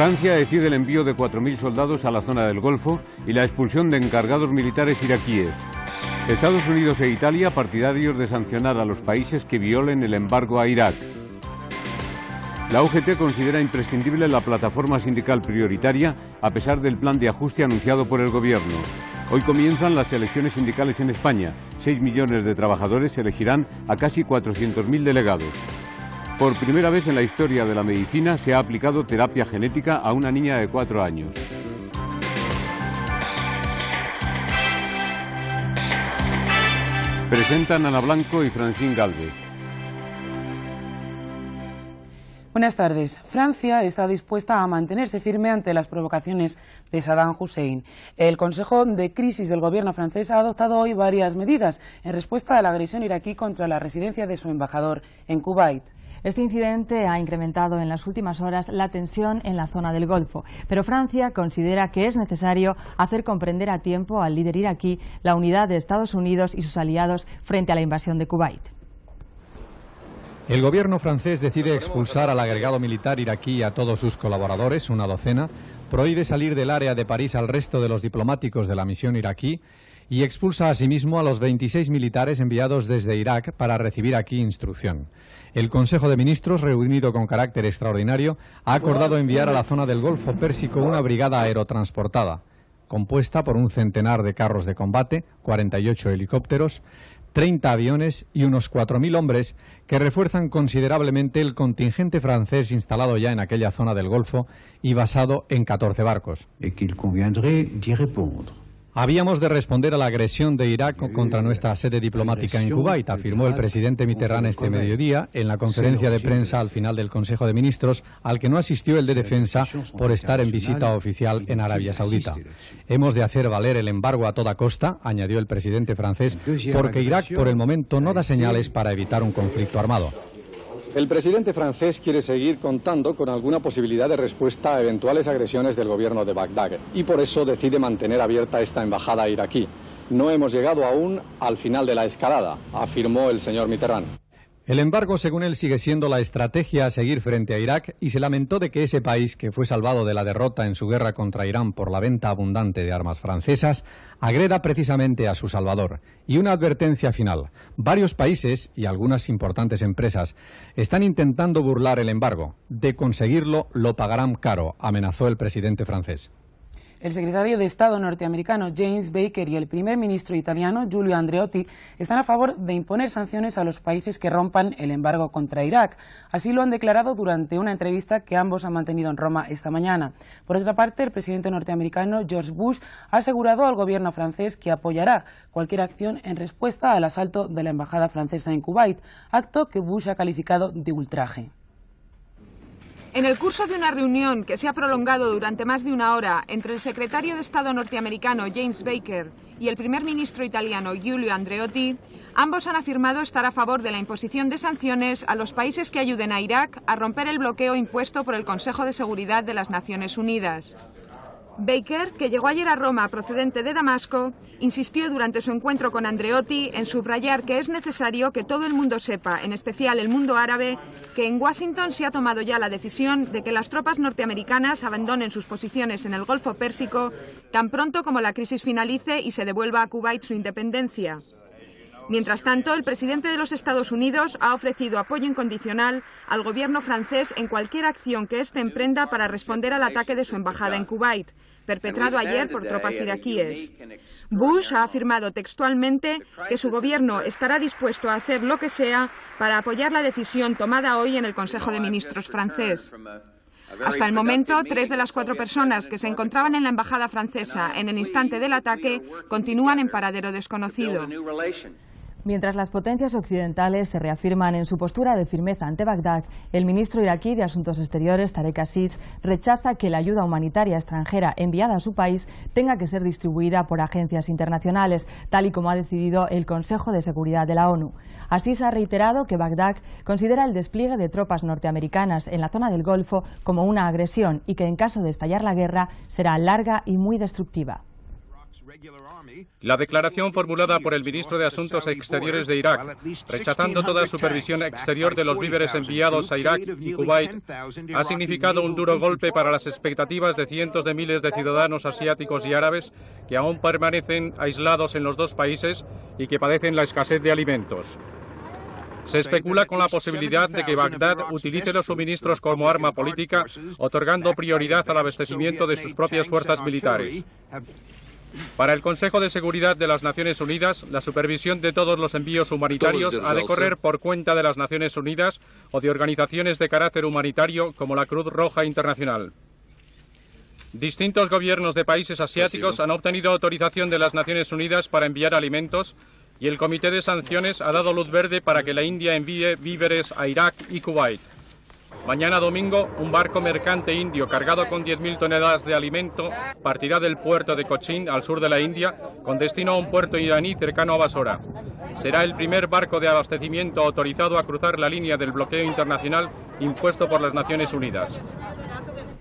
Francia decide el envío de 4.000 soldados a la zona del Golfo y la expulsión de encargados militares iraquíes. Estados Unidos e Italia partidarios de sancionar a los países que violen el embargo a Irak. La UGT considera imprescindible la plataforma sindical prioritaria a pesar del plan de ajuste anunciado por el Gobierno. Hoy comienzan las elecciones sindicales en España. 6 millones de trabajadores elegirán a casi 400.000 delegados. Por primera vez en la historia de la medicina se ha aplicado terapia genética a una niña de 4 años. Presentan Ana Blanco y Francine Galvez. Buenas tardes. Francia está dispuesta a mantenerse firme ante las provocaciones de Saddam Hussein. El Consejo de Crisis del Gobierno francés ha adoptado hoy varias medidas en respuesta a la agresión iraquí contra la residencia de su embajador en Kuwait. Este incidente ha incrementado en las últimas horas la tensión en la zona del Golfo, pero Francia considera que es necesario hacer comprender a tiempo al líder iraquí la unidad de Estados Unidos y sus aliados frente a la invasión de Kuwait. El gobierno francés decide expulsar al agregado militar iraquí y a todos sus colaboradores, una docena, prohíbe salir del área de París al resto de los diplomáticos de la misión iraquí y expulsa asimismo a los 26 militares enviados desde Irak para recibir aquí instrucción. El Consejo de Ministros, reunido con carácter extraordinario, ha acordado enviar a la zona del Golfo Pérsico una brigada aerotransportada, compuesta por un centenar de carros de combate, 48 helicópteros, 30 aviones y unos 4.000 hombres que refuerzan considerablemente el contingente francés instalado ya en aquella zona del Golfo y basado en 14 barcos. Habíamos de responder a la agresión de Irak contra nuestra sede diplomática en Kuwait, afirmó el presidente Mitterrand este mediodía en la conferencia de prensa al final del Consejo de Ministros, al que no asistió el de Defensa por estar en visita oficial en Arabia Saudita. Hemos de hacer valer el embargo a toda costa, añadió el presidente francés, porque Irak por el momento no da señales para evitar un conflicto armado. El presidente francés quiere seguir contando con alguna posibilidad de respuesta a eventuales agresiones del gobierno de Bagdad y por eso decide mantener abierta esta embajada iraquí. No hemos llegado aún al final de la escalada, afirmó el señor Mitterrand. El embargo, según él, sigue siendo la estrategia a seguir frente a Irak y se lamentó de que ese país, que fue salvado de la derrota en su guerra contra Irán por la venta abundante de armas francesas, agreda precisamente a su salvador. Y una advertencia final. Varios países y algunas importantes empresas están intentando burlar el embargo. De conseguirlo, lo pagarán caro, amenazó el presidente francés. El secretario de Estado norteamericano James Baker y el primer ministro italiano Giulio Andreotti están a favor de imponer sanciones a los países que rompan el embargo contra Irak. Así lo han declarado durante una entrevista que ambos han mantenido en Roma esta mañana. Por otra parte, el presidente norteamericano George Bush ha asegurado al gobierno francés que apoyará cualquier acción en respuesta al asalto de la embajada francesa en Kuwait, acto que Bush ha calificado de ultraje. En el curso de una reunión que se ha prolongado durante más de una hora entre el secretario de Estado norteamericano James Baker y el primer ministro italiano Giulio Andreotti, ambos han afirmado estar a favor de la imposición de sanciones a los países que ayuden a Irak a romper el bloqueo impuesto por el Consejo de Seguridad de las Naciones Unidas. Baker, que llegó ayer a Roma procedente de Damasco, insistió durante su encuentro con Andreotti en subrayar que es necesario que todo el mundo sepa, en especial el mundo árabe, que en Washington se ha tomado ya la decisión de que las tropas norteamericanas abandonen sus posiciones en el Golfo Pérsico tan pronto como la crisis finalice y se devuelva a Kuwait su independencia. Mientras tanto, el presidente de los Estados Unidos ha ofrecido apoyo incondicional al gobierno francés en cualquier acción que éste emprenda para responder al ataque de su embajada en Kuwait, perpetrado ayer por tropas iraquíes. Bush ha afirmado textualmente que su gobierno estará dispuesto a hacer lo que sea para apoyar la decisión tomada hoy en el Consejo de Ministros francés. Hasta el momento, 3 de las 4 personas que se encontraban en la embajada francesa en el instante del ataque continúan en paradero desconocido. Mientras las potencias occidentales se reafirman en su postura de firmeza ante Bagdad, el ministro iraquí de Asuntos Exteriores, Tarek Aziz, rechaza que la ayuda humanitaria extranjera enviada a su país tenga que ser distribuida por agencias internacionales, tal y como ha decidido el Consejo de Seguridad de la ONU. Aziz ha reiterado que Bagdad considera el despliegue de tropas norteamericanas en la zona del Golfo como una agresión y que en caso de estallar la guerra será larga y muy destructiva. La declaración formulada por el ministro de Asuntos Exteriores de Irak, rechazando toda supervisión exterior de los víveres enviados a Irak y Kuwait, ha significado un duro golpe para las expectativas de cientos de miles de ciudadanos asiáticos y árabes que aún permanecen aislados en los dos países y que padecen la escasez de alimentos. Se especula con la posibilidad de que Bagdad utilice los suministros como arma política, otorgando prioridad al abastecimiento de sus propias fuerzas militares. Para el Consejo de Seguridad de las Naciones Unidas, la supervisión de todos los envíos humanitarios ha de correr por cuenta de las Naciones Unidas o de organizaciones de carácter humanitario como la Cruz Roja Internacional. Distintos gobiernos de países asiáticos han obtenido autorización de las Naciones Unidas para enviar alimentos y el Comité de Sanciones ha dado luz verde para que la India envíe víveres a Irak y Kuwait. Mañana domingo, un barco mercante indio cargado con 10.000 toneladas de alimento partirá del puerto de Cochin, al sur de la India, con destino a un puerto iraní cercano a Basora. Será el primer barco de abastecimiento autorizado a cruzar la línea del bloqueo internacional impuesto por las Naciones Unidas.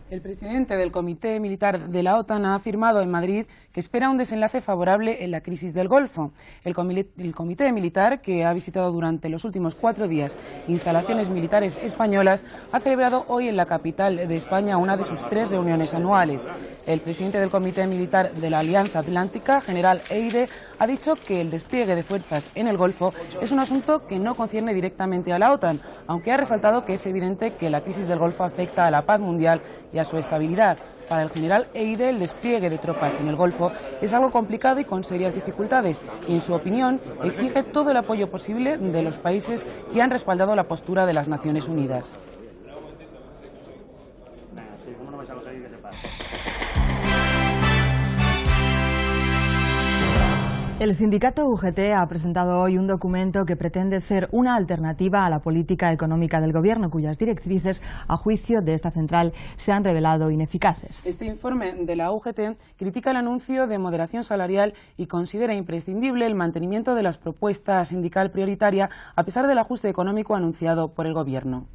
El presidente del Comité Militar de la OTAN ha afirmado en Madrid que espera un desenlace favorable en la crisis del Golfo. El Comité Militar, que ha visitado durante los últimos 4 días instalaciones militares españolas, ha celebrado hoy en la capital de España una de sus 3 reuniones anuales. El presidente del Comité Militar de la Alianza Atlántica, general Eide, ha dicho que el despliegue de fuerzas en el Golfo es un asunto que no concierne directamente a la OTAN, aunque ha resaltado que es evidente que la crisis del Golfo afecta a la paz mundial y a su estabilidad. Para el general Eide, el despliegue de tropas en el Golfo es algo complicado y con serias dificultades, y en su opinión exige todo el apoyo posible de los países que han respaldado la postura de las Naciones Unidas. El sindicato UGT ha presentado hoy un documento que pretende ser una alternativa a la política económica del Gobierno, cuyas directrices, a juicio de esta central, se han revelado ineficaces. Este informe de la UGT critica el anuncio de moderación salarial y considera imprescindible el mantenimiento de la propuesta sindical prioritaria a pesar del ajuste económico anunciado por el Gobierno.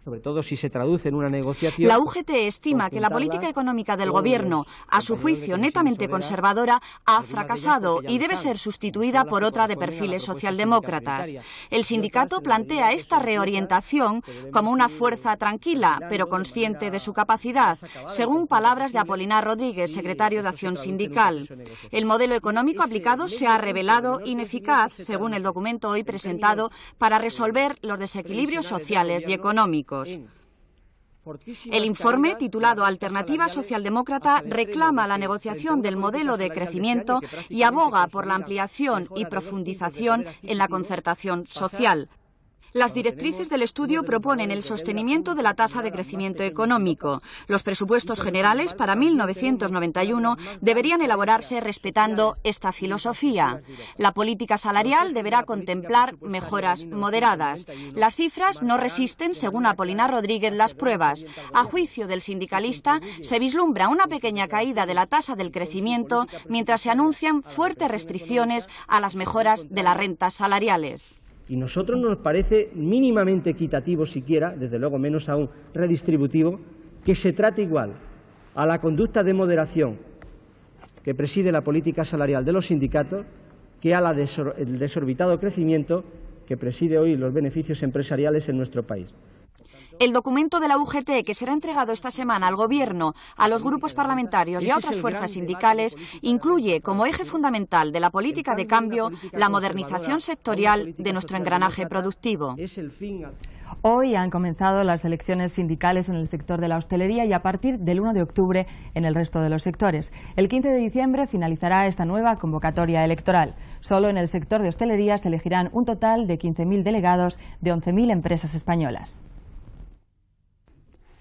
Sobre todo si se traduce en una negociación. La UGT estima que la política económica del Gobierno, a su juicio netamente conservadora, ha fracasado y debe ser sustituida por otra de perfiles socialdemócratas. El sindicato plantea esta reorientación como una fuerza tranquila, pero consciente de su capacidad, según palabras de Apolinar Rodríguez, secretario de Acción Sindical. El modelo económico aplicado se ha revelado ineficaz, según el documento hoy presentado, para resolver los desequilibrios sociales y económicos. El informe, titulado Alternativa Socialdemócrata, reclama la negociación del modelo de crecimiento y aboga por la ampliación y profundización en la concertación social. Las directrices del estudio proponen el sostenimiento de la tasa de crecimiento económico. Los presupuestos generales para 1991 deberían elaborarse respetando esta filosofía. La política salarial deberá contemplar mejoras moderadas. Las cifras no resisten, según Apolinar Rodríguez, las pruebas. A juicio del sindicalista, se vislumbra una pequeña caída de la tasa del crecimiento mientras se anuncian fuertes restricciones a las mejoras de las rentas salariales. Y nosotros nos parece mínimamente equitativo siquiera, desde luego menos aún redistributivo, que se trate igual a la conducta de moderación que preside la política salarial de los sindicatos que a el desorbitado crecimiento que preside hoy los beneficios empresariales en nuestro país. El documento de la UGT, que será entregado esta semana al Gobierno, a los grupos parlamentarios y a otras fuerzas sindicales, incluye como eje fundamental de la política de cambio la modernización sectorial de nuestro engranaje productivo. Hoy han comenzado las elecciones sindicales en el sector de la hostelería y a partir del 1 de octubre en el resto de los sectores. El 15 de diciembre finalizará esta nueva convocatoria electoral. Solo en el sector de hostelería se elegirán un total de 15.000 delegados de 11.000 empresas españolas.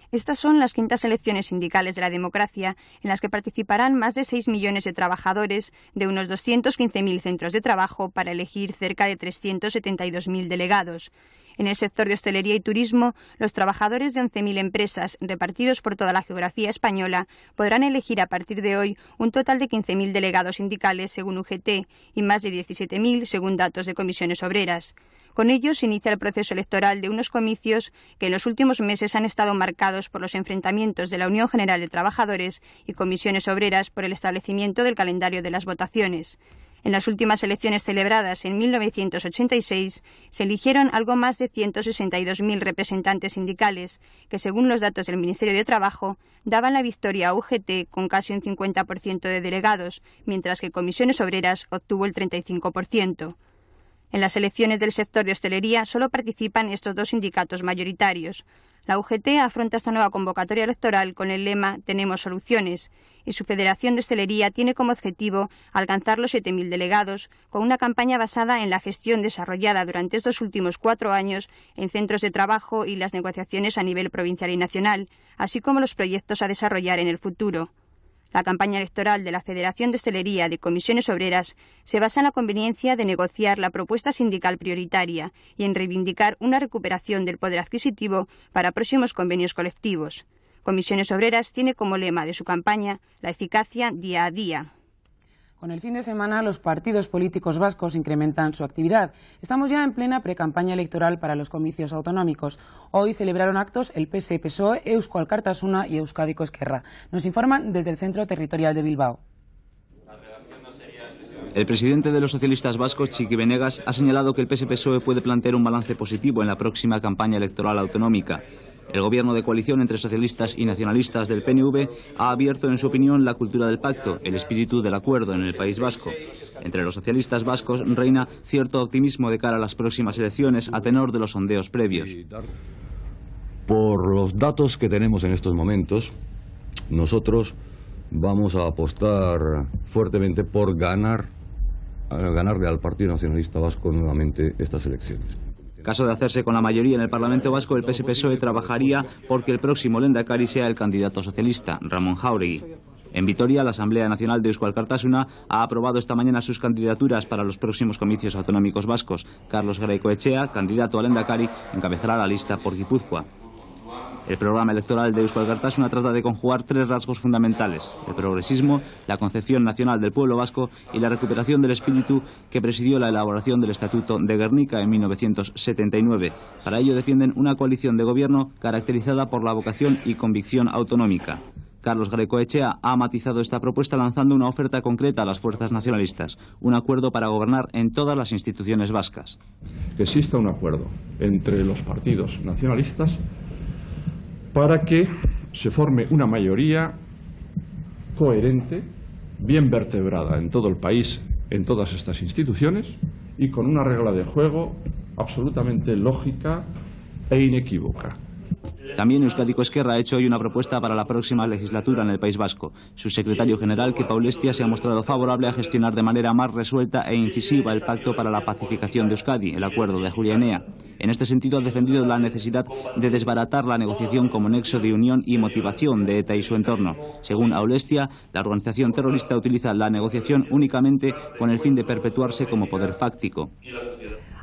Estas son las quintas elecciones sindicales de la democracia, en las que participarán más de 6 millones de trabajadores de unos 215.000 centros de trabajo para elegir cerca de 372.000 delegados. En el sector de hostelería y turismo, los trabajadores de 11.000 empresas repartidos por toda la geografía española podrán elegir a partir de hoy un total de 15.000 delegados sindicales según UGT y más de 17.000 según datos de comisiones obreras. Con ello se inicia el proceso electoral de unos comicios que en los últimos meses han estado marcados por los enfrentamientos de la Unión General de Trabajadores y Comisiones Obreras por el establecimiento del calendario de las votaciones. En las últimas elecciones celebradas en 1986 se eligieron algo más de 162.000 representantes sindicales, que según los datos del Ministerio de Trabajo daban la victoria a UGT con casi un 50% de delegados, mientras que Comisiones Obreras obtuvo el 35%. En las elecciones del sector de hostelería solo participan estos dos sindicatos mayoritarios. La UGT afronta esta nueva convocatoria electoral con el lema «Tenemos soluciones» y su Federación de Hostelería tiene como objetivo alcanzar los 7.000 delegados con una campaña basada en la gestión desarrollada durante estos últimos 4 años en centros de trabajo y las negociaciones a nivel provincial y nacional, así como los proyectos a desarrollar en el futuro. La campaña electoral de la Federación de Hostelería de Comisiones Obreras se basa en la conveniencia de negociar la propuesta sindical prioritaria y en reivindicar una recuperación del poder adquisitivo para próximos convenios colectivos. Comisiones Obreras tiene como lema de su campaña la eficacia día a día. Con el fin de semana, los partidos políticos vascos incrementan su actividad. Estamos ya en plena precampaña electoral para los comicios autonómicos. Hoy celebraron actos el PS, PSOE, Eusko Alkartasuna y Euskadiko Ezkerra. Nos informan desde el Centro Territorial de Bilbao. El presidente de los socialistas vascos, Txiki Benegas, ha señalado que el PS-PSOE puede plantear un balance positivo en la próxima campaña electoral autonómica. El gobierno de coalición entre socialistas y nacionalistas del PNV ha abierto, en su opinión, la cultura del pacto, el espíritu del acuerdo en el País Vasco. Entre los socialistas vascos reina cierto optimismo de cara a las próximas elecciones a tenor de los sondeos previos. Por los datos que tenemos en estos momentos, nosotros vamos a apostar fuertemente por ganarle al Partido Nacionalista Vasco nuevamente estas elecciones. Caso de hacerse con la mayoría en el Parlamento Vasco, el PS-PSOE trabajaría porque el próximo lehendakari sea el candidato socialista, Ramón Jáuregui. En Vitoria, la Asamblea Nacional de Eusko Alkartasuna ha aprobado esta mañana sus candidaturas para los próximos comicios autonómicos vascos. Carlos Garaikoetxea, candidato a lehendakari, encabezará la lista por Guipúzcoa. El programa electoral de Eusko Alkartasuna trata de conjugar 3 rasgos fundamentales: el progresismo, la concepción nacional del pueblo vasco y la recuperación del espíritu que presidió la elaboración del Estatuto de Gernika en 1979. Para ello defienden una coalición de gobierno caracterizada por la vocación y convicción autonómica. Carlos Garaikoetxea ha matizado esta propuesta lanzando una oferta concreta a las fuerzas nacionalistas: un acuerdo para gobernar en todas las instituciones vascas. Que exista un acuerdo entre los partidos nacionalistas para que se forme una mayoría coherente, bien vertebrada en todo el país, en todas estas instituciones, y con una regla de juego absolutamente lógica e inequívoca. También Euskadiko Ezkerra ha hecho hoy una propuesta para la próxima legislatura en el País Vasco. Su secretario general, Kepa Ulestia, se ha mostrado favorable a gestionar de manera más resuelta e incisiva el Pacto para la Pacificación de Euskadi, el acuerdo de Ajuria Enea. En este sentido, ha defendido la necesidad de desbaratar la negociación como nexo de unión y motivación de ETA y su entorno. Según Ulestia, la organización terrorista utiliza la negociación únicamente con el fin de perpetuarse como poder fáctico.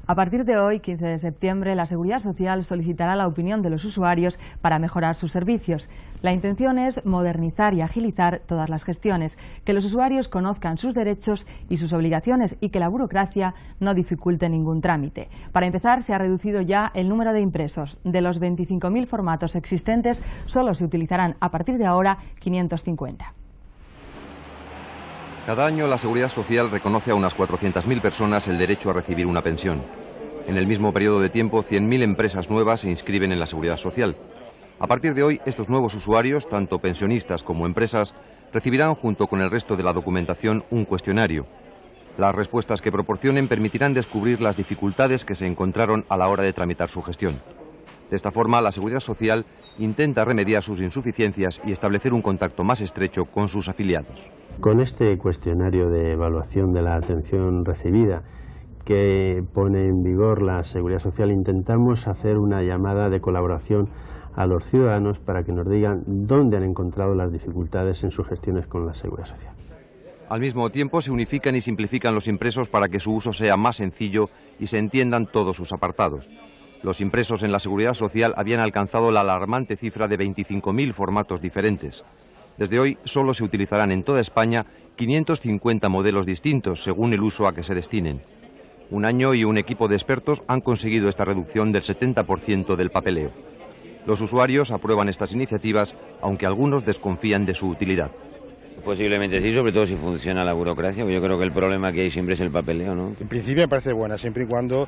A partir de hoy, 15 de septiembre, la Seguridad Social solicitará la opinión de los usuarios para mejorar sus servicios. La intención es modernizar y agilizar todas las gestiones, que los usuarios conozcan sus derechos y sus obligaciones y que la burocracia no dificulte ningún trámite. Para empezar, se ha reducido ya el número de impresos. De los 25.000 formatos existentes, solo se utilizarán a partir de ahora 550. Cada año la Seguridad Social reconoce a unas 400.000 personas el derecho a recibir una pensión. En el mismo periodo de tiempo, 100.000 empresas nuevas se inscriben en la Seguridad Social. A partir de hoy, estos nuevos usuarios, tanto pensionistas como empresas, recibirán junto con el resto de la documentación un cuestionario. Las respuestas que proporcionen permitirán descubrir las dificultades que se encontraron a la hora de tramitar su gestión. De esta forma, la Seguridad Social intenta remediar sus insuficiencias y establecer un contacto más estrecho con sus afiliados. Con este cuestionario de evaluación de la atención recibida que pone en vigor la Seguridad Social, intentamos hacer una llamada de colaboración a los ciudadanos para que nos digan dónde han encontrado las dificultades en sus gestiones con la Seguridad Social. Al mismo tiempo, se unifican y simplifican los impresos para que su uso sea más sencillo y se entiendan todos sus apartados. Los impresos en la Seguridad Social habían alcanzado la alarmante cifra de 25.000 formatos diferentes. Desde hoy solo se utilizarán en toda España 550 modelos distintos según el uso a que se destinen. Un año y un equipo de expertos han conseguido esta reducción del 70% del papeleo. Los usuarios aprueban estas iniciativas, aunque algunos desconfían de su utilidad. Posiblemente sí, sobre todo si funciona la burocracia. Yo creo que el problema que hay siempre es el papeleo, ¿no? En principio me parece buena, siempre y cuando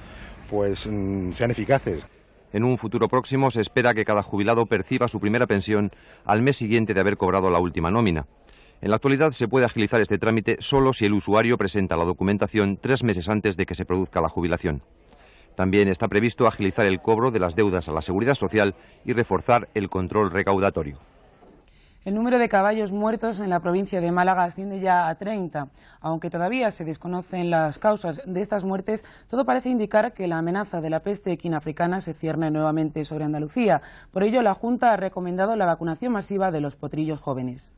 pues sean eficaces. En un futuro próximo se espera que cada jubilado perciba su primera pensión al mes siguiente de haber cobrado la última nómina. En la actualidad se puede agilizar este trámite solo si el usuario presenta la documentación 3 meses antes de que se produzca la jubilación. También está previsto agilizar el cobro de las deudas a la Seguridad Social y reforzar el control recaudatorio. El número de caballos muertos en la provincia de Málaga asciende ya a 30. Aunque todavía se desconocen las causas de estas muertes, todo parece indicar que la amenaza de la peste equina africana se cierne nuevamente sobre Andalucía. Por ello, la Junta ha recomendado la vacunación masiva de los potrillos jóvenes.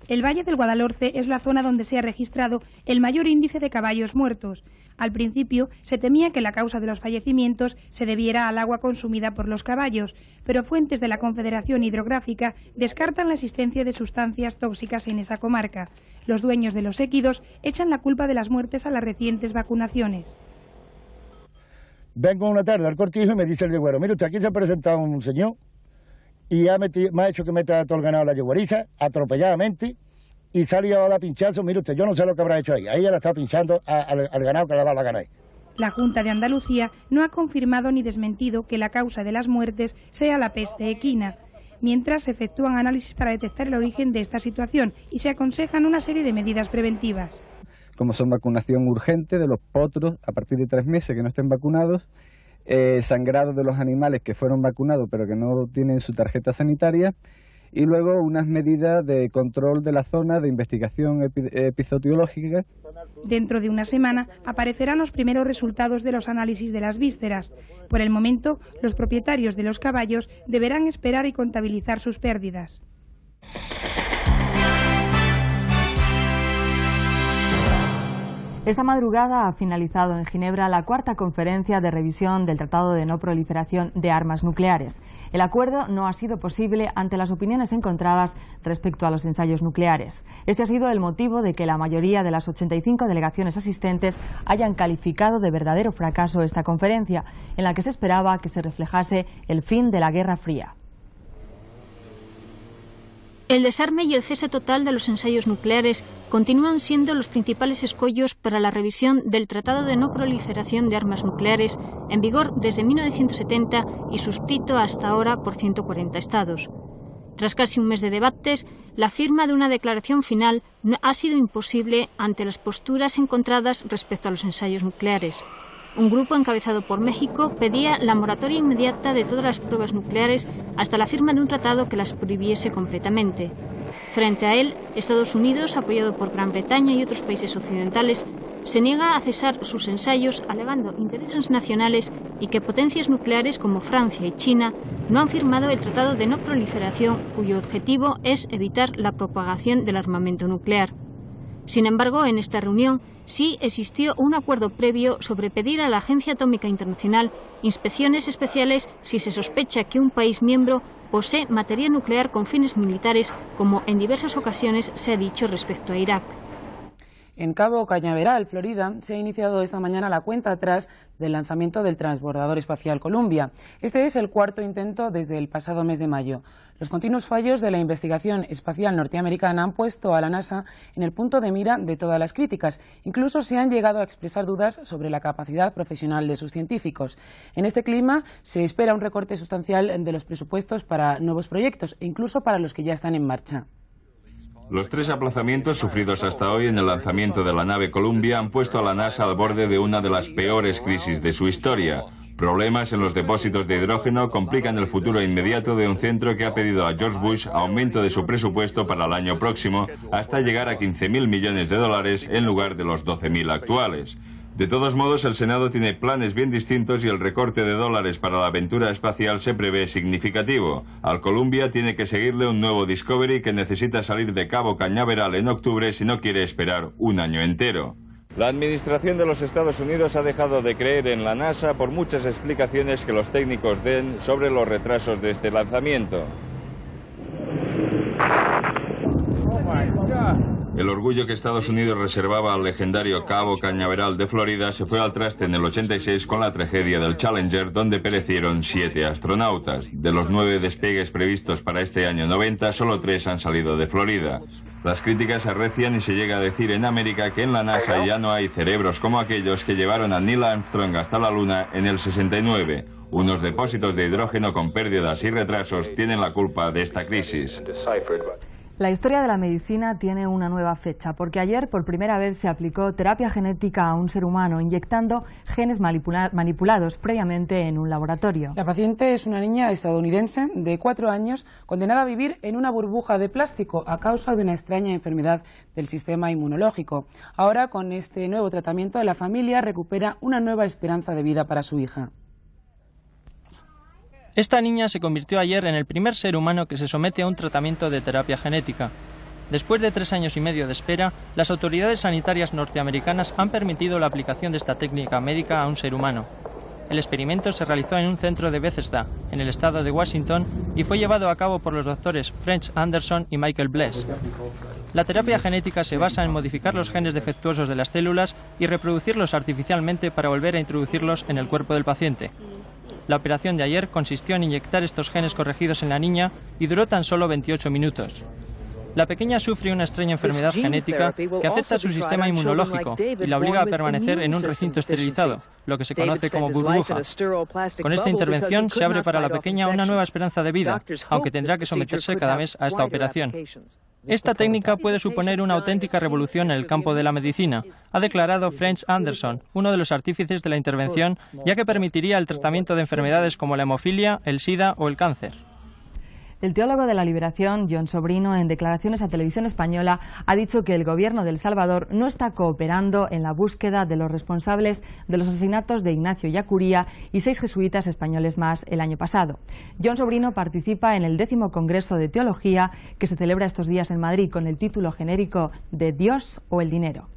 El Valle del Guadalhorce es la zona donde se ha registrado el mayor índice de caballos muertos. Al principio se temía que la causa de los fallecimientos se debiera al agua consumida por los caballos, pero fuentes de la Confederación Hidrográfica descartan la existencia de sustancias tóxicas en esa comarca. Los dueños de los équidos echan la culpa de las muertes a las recientes vacunaciones. Vengo una tarde al cortijo y me dice el yeguero: mire usted, aquí se ha presentado un señor y me ha hecho que meta todo el ganado a la yegueriza, atropelladamente, y salió a dar pinchazo. Mire usted, yo no sé lo que habrá hecho ahí. Ahí ella está pinchando al ganado que le da la gana ahí. La Junta de Andalucía no ha confirmado ni desmentido que la causa de las muertes sea la peste equina, mientras se efectúan análisis para detectar el origen de esta situación y se aconsejan una serie de medidas preventivas. Como son vacunación urgente de los potros a partir de 3 meses que no estén vacunados, sangrado de los animales que fueron vacunados pero que no tienen su tarjeta sanitaria, y luego unas medidas de control de la zona, de investigación epizootiológica. Dentro de una semana aparecerán los primeros resultados de los análisis de las vísceras. Por el momento, los propietarios de los caballos deberán esperar y contabilizar sus pérdidas. Esta madrugada ha finalizado en Ginebra la 4ª conferencia de revisión del Tratado de No Proliferación de Armas Nucleares. El acuerdo no ha sido posible ante las opiniones encontradas respecto a los ensayos nucleares. Este ha sido el motivo de que la mayoría de las 85 delegaciones asistentes hayan calificado de verdadero fracaso esta conferencia, en la que se esperaba que se reflejase el fin de la Guerra Fría. El desarme y el cese total de los ensayos nucleares continúan siendo los principales escollos para la revisión del Tratado de No Proliferación de Armas Nucleares, en vigor desde 1970 y suscrito hasta ahora por 140 estados. Tras casi un mes de debates, la firma de una declaración final ha sido imposible ante las posturas encontradas respecto a los ensayos nucleares. Un grupo encabezado por México pedía la moratoria inmediata de todas las pruebas nucleares hasta la firma de un tratado que las prohibiese completamente. Frente a él, Estados Unidos, apoyado por Gran Bretaña y otros países occidentales, se niega a cesar sus ensayos alegando intereses nacionales y que potencias nucleares como Francia y China no han firmado el Tratado de No Proliferación, cuyo objetivo es evitar la propagación del armamento nuclear. Sin embargo, en esta reunión sí existió un acuerdo previo sobre pedir a la Agencia Atómica Internacional inspecciones especiales si se sospecha que un país miembro posee material nuclear con fines militares, como en diversas ocasiones se ha dicho respecto a Irak. En Cabo Cañaveral, Florida, se ha iniciado esta mañana la cuenta atrás del lanzamiento del transbordador espacial Columbia. Este es el 4º intento desde el pasado mes de mayo. Los continuos fallos de la investigación espacial norteamericana han puesto a la NASA en el punto de mira de todas las críticas. Incluso se han llegado a expresar dudas sobre la capacidad profesional de sus científicos. En este clima se espera un recorte sustancial de los presupuestos para nuevos proyectos e incluso para los que ya están en marcha. Los 3 aplazamientos sufridos hasta hoy en el lanzamiento de la nave Columbia han puesto a la NASA al borde de una de las peores crisis de su historia. Problemas en los depósitos de hidrógeno complican el futuro inmediato de un centro que ha pedido a George Bush aumento de su presupuesto para el año próximo hasta llegar a 15.000 millones de dólares en lugar de los 12.000 actuales. De todos modos, el Senado tiene planes bien distintos y el recorte de dólares para la aventura espacial se prevé significativo. Al Columbia tiene que seguirle un nuevo Discovery que necesita salir de Cabo Cañaveral en octubre si no quiere esperar un año entero. La administración de los Estados Unidos ha dejado de creer en la NASA por muchas explicaciones que los técnicos den sobre los retrasos de este lanzamiento. Oh my God. El orgullo que Estados Unidos reservaba al legendario Cabo Cañaveral de Florida se fue al traste en el 86 con la tragedia del Challenger, donde perecieron 7 astronautas. De los 9 despegues previstos para este año 90, solo 3 han salido de Florida. Las críticas se arrecian y se llega a decir en América que en la NASA ya no hay cerebros como aquellos que llevaron a Neil Armstrong hasta la Luna en el 69. Unos depósitos de hidrógeno con pérdidas y retrasos tienen la culpa de esta crisis. La historia de la medicina tiene una nueva fecha, porque ayer por primera vez se aplicó terapia genética a un ser humano, inyectando genes manipulados previamente en un laboratorio. La paciente es una niña estadounidense de 4 años, condenada a vivir en una burbuja de plástico a causa de una extraña enfermedad del sistema inmunológico. Ahora, con este nuevo tratamiento, la familia recupera una nueva esperanza de vida para su hija. Esta niña se convirtió ayer en el primer ser humano que se somete a un tratamiento de terapia genética. Después de 3 años y medio de espera, las autoridades sanitarias norteamericanas han permitido la aplicación de esta técnica médica a un ser humano. El experimento se realizó en un centro de Bethesda, en el estado de Washington, y fue llevado a cabo por los doctores French Anderson y Michael Bless. La terapia genética se basa en modificar los genes defectuosos de las células y reproducirlos artificialmente para volver a introducirlos en el cuerpo del paciente. La operación de ayer consistió en inyectar estos genes corregidos en la niña y duró tan solo 28 minutos. La pequeña sufre una extraña enfermedad genética que afecta a su sistema inmunológico y la obliga a permanecer en un recinto esterilizado, lo que se conoce como burbuja. Con esta intervención se abre para la pequeña una nueva esperanza de vida, aunque tendrá que someterse cada mes a esta operación. Esta técnica puede suponer una auténtica revolución en el campo de la medicina, ha declarado French Anderson, uno de los artífices de la intervención, ya que permitiría el tratamiento de enfermedades como la hemofilia, el SIDA o el cáncer. El teólogo de la Liberación, Jon Sobrino, en declaraciones a Televisión Española, ha dicho que el gobierno de El Salvador no está cooperando en la búsqueda de los responsables de los asesinatos de Ignacio Ellacuría y 6 jesuitas españoles más el año pasado. Jon Sobrino participa en el 10º Congreso de Teología que se celebra estos días en Madrid con el título genérico de Dios o el dinero.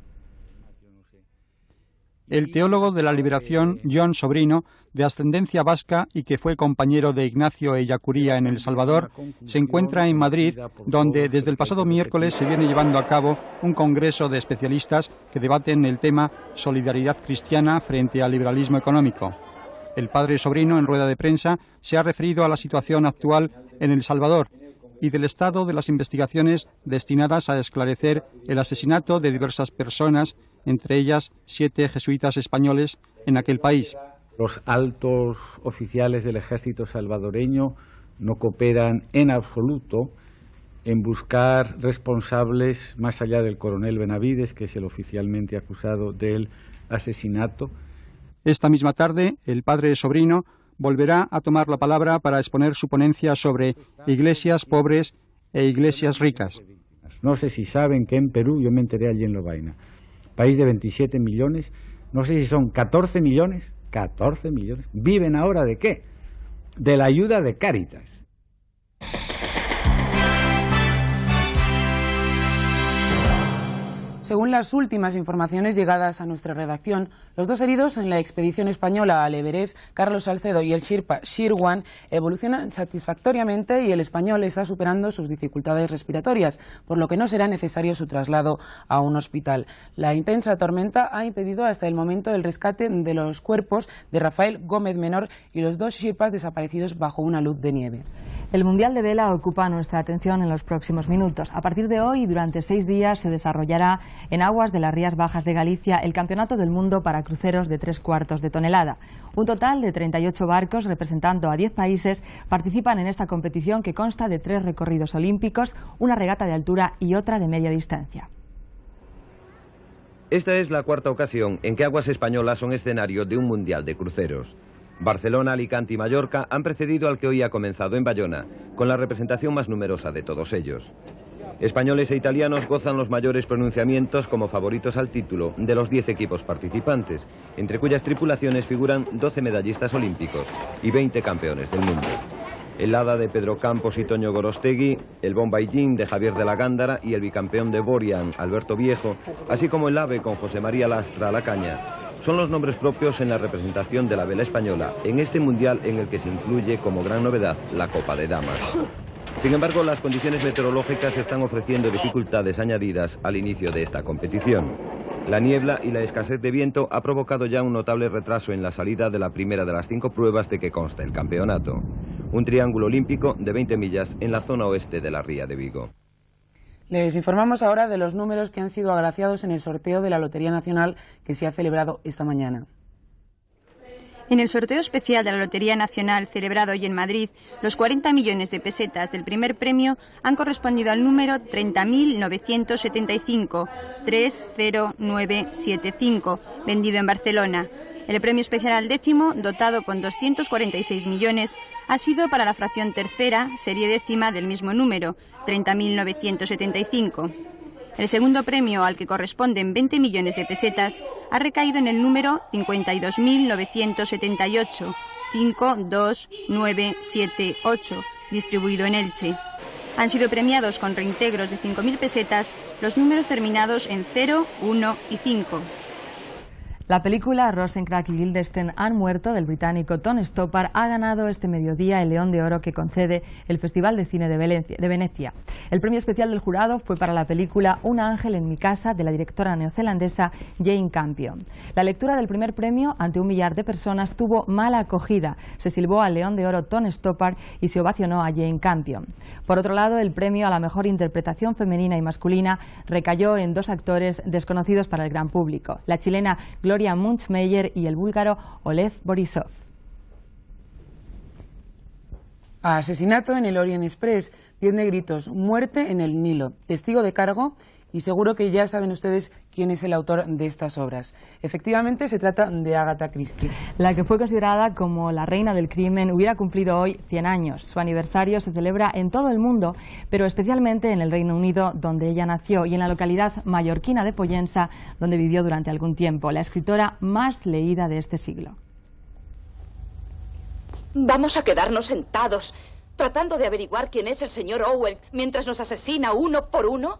El teólogo de la Liberación, Jon Sobrino, de ascendencia vasca y que fue compañero de Ignacio Ellacuría en El Salvador, se encuentra en Madrid, donde desde el pasado miércoles se viene llevando a cabo un congreso de especialistas que debaten el tema solidaridad cristiana frente al liberalismo económico. El padre Sobrino, en rueda de prensa, se ha referido a la situación actual en El Salvador y del estado de las investigaciones destinadas a esclarecer el asesinato de diversas personas, entre ellas 7 jesuitas españoles en aquel país. Los altos oficiales del ejército salvadoreño no cooperan en absoluto en buscar responsables más allá del coronel Benavides, que es el oficialmente acusado del asesinato. Esta misma tarde, el padre Sobrino volverá a tomar la palabra para exponer su ponencia sobre iglesias pobres e iglesias ricas. No sé si saben que en Perú, yo me enteré allí en Lovaina, país de 27 millones, no sé si son 14 millones, ¿viven ahora de qué? De la ayuda de Cáritas. Según las últimas informaciones llegadas a nuestra redacción, los 2 heridos en la expedición española al Everest, Carlos Salcedo y el Sherpa Shirwan, evolucionan satisfactoriamente y el español está superando sus dificultades respiratorias, por lo que no será necesario su traslado a un hospital. La intensa tormenta ha impedido hasta el momento el rescate de los cuerpos de Rafael Gómez Menor y los 2 Sherpas desaparecidos bajo una luz de nieve. El Mundial de Vela ocupa nuestra atención en los próximos minutos. A partir de hoy, durante 6 días, se desarrollará en aguas de las Rías Bajas de Galicia el Campeonato del Mundo para cruceros de 3/4 de tonelada. Un total de 38 barcos representando a 10 países participan en esta competición que consta de 3 recorridos olímpicos, una regata de altura y otra de media distancia. Esta es la 4ª ocasión en que aguas españolas son escenario de un Mundial de cruceros. Barcelona, Alicante y Mallorca han precedido al que hoy ha comenzado en Bayona, con la representación más numerosa de todos ellos. Españoles e italianos gozan los mayores pronunciamientos como favoritos al título de los 10 equipos participantes, entre cuyas tripulaciones figuran 12 medallistas olímpicos y 20 campeones del mundo. El Hada de Pedro Campos y Toño Gorostegui, el Bombaillín de Javier de la Gándara y el bicampeón de Borian, Alberto Viejo, así como el Ave con José María Lastra a la caña, son los nombres propios en la representación de la vela española en este mundial en el que se incluye como gran novedad la Copa de Damas. Sin embargo, las condiciones meteorológicas están ofreciendo dificultades añadidas al inicio de esta competición. La niebla y la escasez de viento ha provocado ya un notable retraso en la salida de la primera de las 5 pruebas de que consta el campeonato. Un triángulo olímpico de 20 millas en la zona oeste de la Ría de Vigo. Les informamos ahora de los números que han sido agraciados en el sorteo de la Lotería Nacional que se ha celebrado esta mañana. En el sorteo especial de la Lotería Nacional celebrado hoy en Madrid, los 40 millones de pesetas del primer premio han correspondido al número 30.975, 30975, vendido en Barcelona. El premio especial al décimo, dotado con 246 millones, ha sido para la fracción tercera, serie décima del mismo número, 30.975. El segundo premio, al que corresponden 20 millones de pesetas, ha recaído en el número 52.978, 52978, distribuido en Elche. Han sido premiados con reintegros de 5.000 pesetas los números terminados en 0, 1 y 5. La película Rosencrantz y Guildenstern han muerto del británico Tom Stoppard ha ganado este mediodía el León de Oro que concede el Festival de Cine de Venecia. El premio especial del jurado fue para la película Un ángel en mi casa de la directora neozelandesa Jane Campion. La lectura del primer premio ante 1 millar de personas tuvo mala acogida. Se silbó al León de Oro Tom Stoppard y se ovacionó a Jane Campion. Por otro lado, el premio a la mejor interpretación femenina y masculina recayó en 2 actores desconocidos para el gran público, la chilena Gloria Munchmeyer y el búlgaro Oleg Borisov. Asesinato en el Orient Express, 10 negritos, muerte en el Nilo, testigo de cargo, y seguro que ya saben ustedes quién es el autor de estas obras. Efectivamente, se trata de Agatha Christie. La que fue considerada como la reina del crimen hubiera cumplido hoy 100 años. Su aniversario se celebra en todo el mundo, pero especialmente en el Reino Unido, donde ella nació, y en la localidad mallorquina de Pollensa, donde vivió durante algún tiempo, la escritora más leída de este siglo. Vamos a quedarnos sentados, tratando de averiguar quién es el señor Owen, mientras nos asesina uno por uno.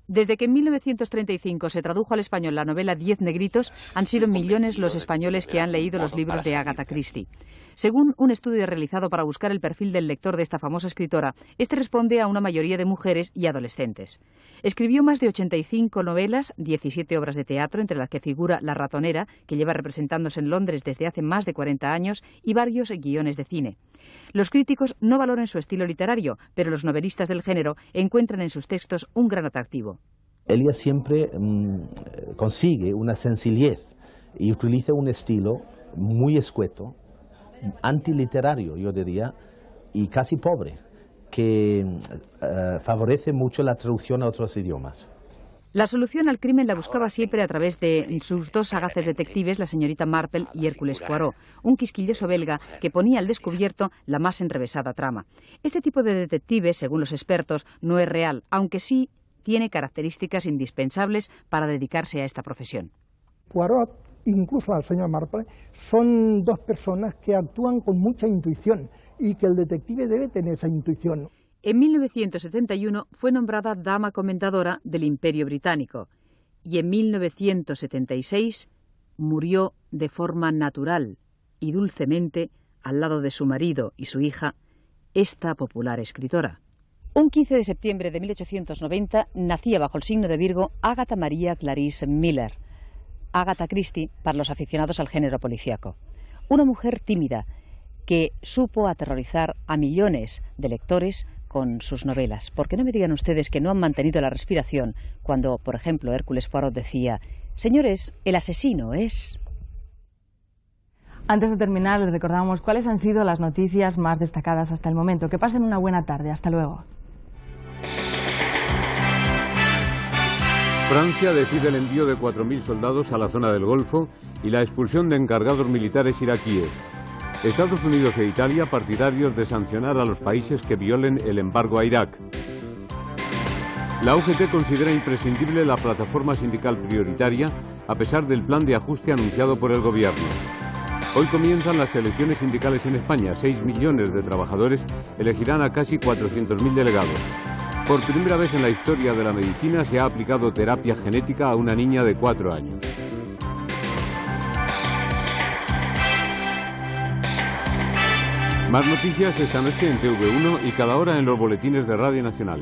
Desde que en 1935 se tradujo al español la novela 10 negritos, han sido millones los españoles que han leído los libros de Agatha Christie. Según un estudio realizado para buscar el perfil del lector de esta famosa escritora, este responde a una mayoría de mujeres y adolescentes. Escribió más de 85 novelas, 17 obras de teatro, entre las que figura La ratonera, que lleva representándose en Londres desde hace más de 40 años, y varios guiones de cine. Los críticos no valoran su estilo literario, pero los novelistas del género encuentran en sus textos un gran atractivo. Ella siempre consigue una sencillez y utiliza un estilo muy escueto, antiliterario, yo diría, y casi pobre, que favorece mucho la traducción a otros idiomas. La solución al crimen la buscaba siempre a través de sus 2 sagaces detectives, la señorita Marple y Hércules Poirot, un quisquilloso belga que ponía al descubierto la más enrevesada trama. Este tipo de detective, según los expertos, no es real, aunque sí tiene características indispensables para dedicarse a esta profesión. Poirot, incluso al señor Marple, son 2 personas que actúan con mucha intuición y que el detective debe tener esa intuición. En 1971 fue nombrada Dama Comendadora del Imperio Británico y en 1976 murió de forma natural y dulcemente al lado de su marido y su hija, esta popular escritora. Un 15 de septiembre de 1890 nacía bajo el signo de Virgo Agatha Maria Clarice Miller, Agatha Christie para los aficionados al género policíaco. Una mujer tímida que supo aterrorizar a millones de lectores con sus novelas. Porque no me digan ustedes que no han mantenido la respiración cuando, por ejemplo, Hércules Poirot decía: señores, el asesino es... Antes de terminar, les recordamos cuáles han sido las noticias más destacadas hasta el momento. Que pasen una buena tarde. Hasta luego. Francia decide el envío de 4.000 soldados a la zona del Golfo y la expulsión de encargados militares iraquíes. Estados Unidos e Italia partidarios de sancionar a los países que violen el embargo a Irak. La UGT considera imprescindible la plataforma sindical prioritaria a pesar del plan de ajuste anunciado por el gobierno. Hoy comienzan las elecciones sindicales en España. 6 millones de trabajadores elegirán a casi 400.000 delegados. Por primera vez en la historia de la medicina se ha aplicado terapia genética a una niña de 4 años. Más noticias esta noche en TV1 y cada hora en los boletines de Radio Nacional.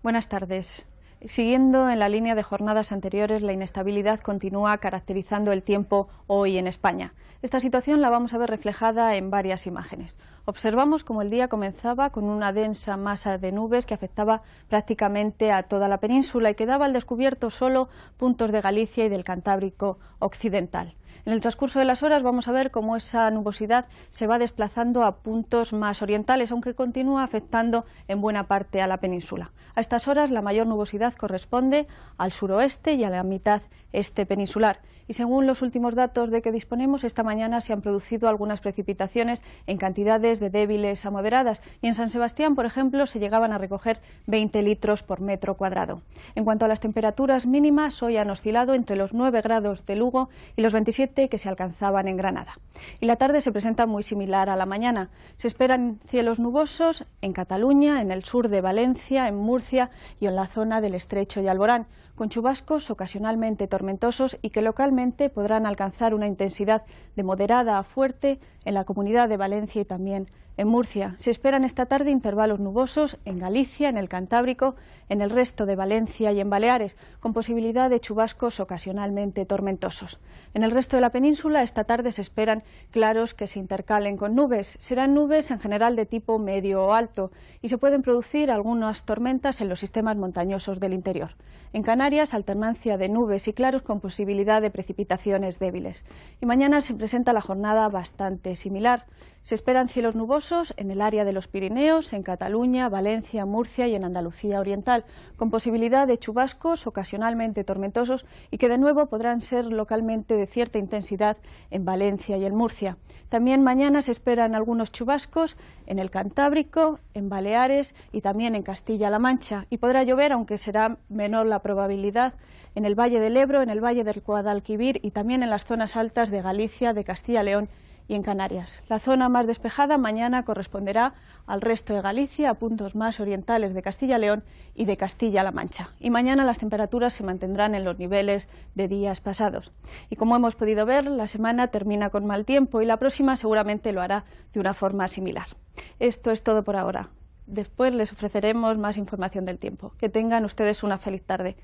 Buenas tardes. Siguiendo en la línea de jornadas anteriores, la inestabilidad continúa caracterizando el tiempo hoy en España. Esta situación la vamos a ver reflejada en varias imágenes. Observamos cómo el día comenzaba con una densa masa de nubes que afectaba prácticamente a toda la península y quedaba al descubierto solo puntos de Galicia y del Cantábrico occidental. En el transcurso de las horas vamos a ver cómo esa nubosidad se va desplazando a puntos más orientales, aunque continúa afectando en buena parte a la península. A estas horas la mayor nubosidad corresponde al suroeste y a la mitad este peninsular. Y según los últimos datos de que disponemos, esta mañana se han producido algunas precipitaciones en cantidades de débiles a moderadas. Y en San Sebastián, por ejemplo, se llegaban a recoger 20 litros por metro cuadrado. En cuanto a las temperaturas mínimas, hoy han oscilado entre los 9 grados de Lugo y los 27 que se alcanzaban en Granada. Y la tarde se presenta muy similar a la mañana. Se esperan cielos nubosos en Cataluña, en el sur de Valencia, en Murcia y en la zona del Estrecho y Alborán, con chubascos ocasionalmente tormentosos y que localmente podrán alcanzar una intensidad de moderada a fuerte en la Comunidad de Valencia y también en Murcia. Se esperan esta tarde intervalos nubosos en Galicia, en el Cantábrico, en el resto de Valencia y en Baleares, con posibilidad de chubascos ocasionalmente tormentosos. En el resto de la península esta tarde se esperan claros que se intercalen con nubes. Serán nubes en general de tipo medio o alto y se pueden producir algunas tormentas en los sistemas montañosos del interior. En Canarias, alternancia de nubes y claros con posibilidad de precipitaciones débiles. Y mañana se presenta la jornada bastante similar. Se esperan cielos nubosos en el área de los Pirineos, en Cataluña, Valencia, Murcia y en Andalucía Oriental, con posibilidad de chubascos ocasionalmente tormentosos y que de nuevo podrán ser localmente de cierta intensidad en Valencia y en Murcia. También mañana se esperan algunos chubascos en el Cantábrico, en Baleares y también en Castilla-La Mancha. Y podrá llover, aunque será menor la probabilidad, en el Valle del Ebro, en el Valle del Guadalquivir y también en las zonas altas de Galicia, de Castilla y León y en Canarias. La zona más despejada mañana corresponderá al resto de Galicia, a puntos más orientales de Castilla y León y de Castilla-La Mancha. Y mañana las temperaturas se mantendrán en los niveles de días pasados. Y como hemos podido ver, la semana termina con mal tiempo y la próxima seguramente lo hará de una forma similar. Esto es todo por ahora. Después les ofreceremos más información del tiempo. Que tengan ustedes una feliz tarde.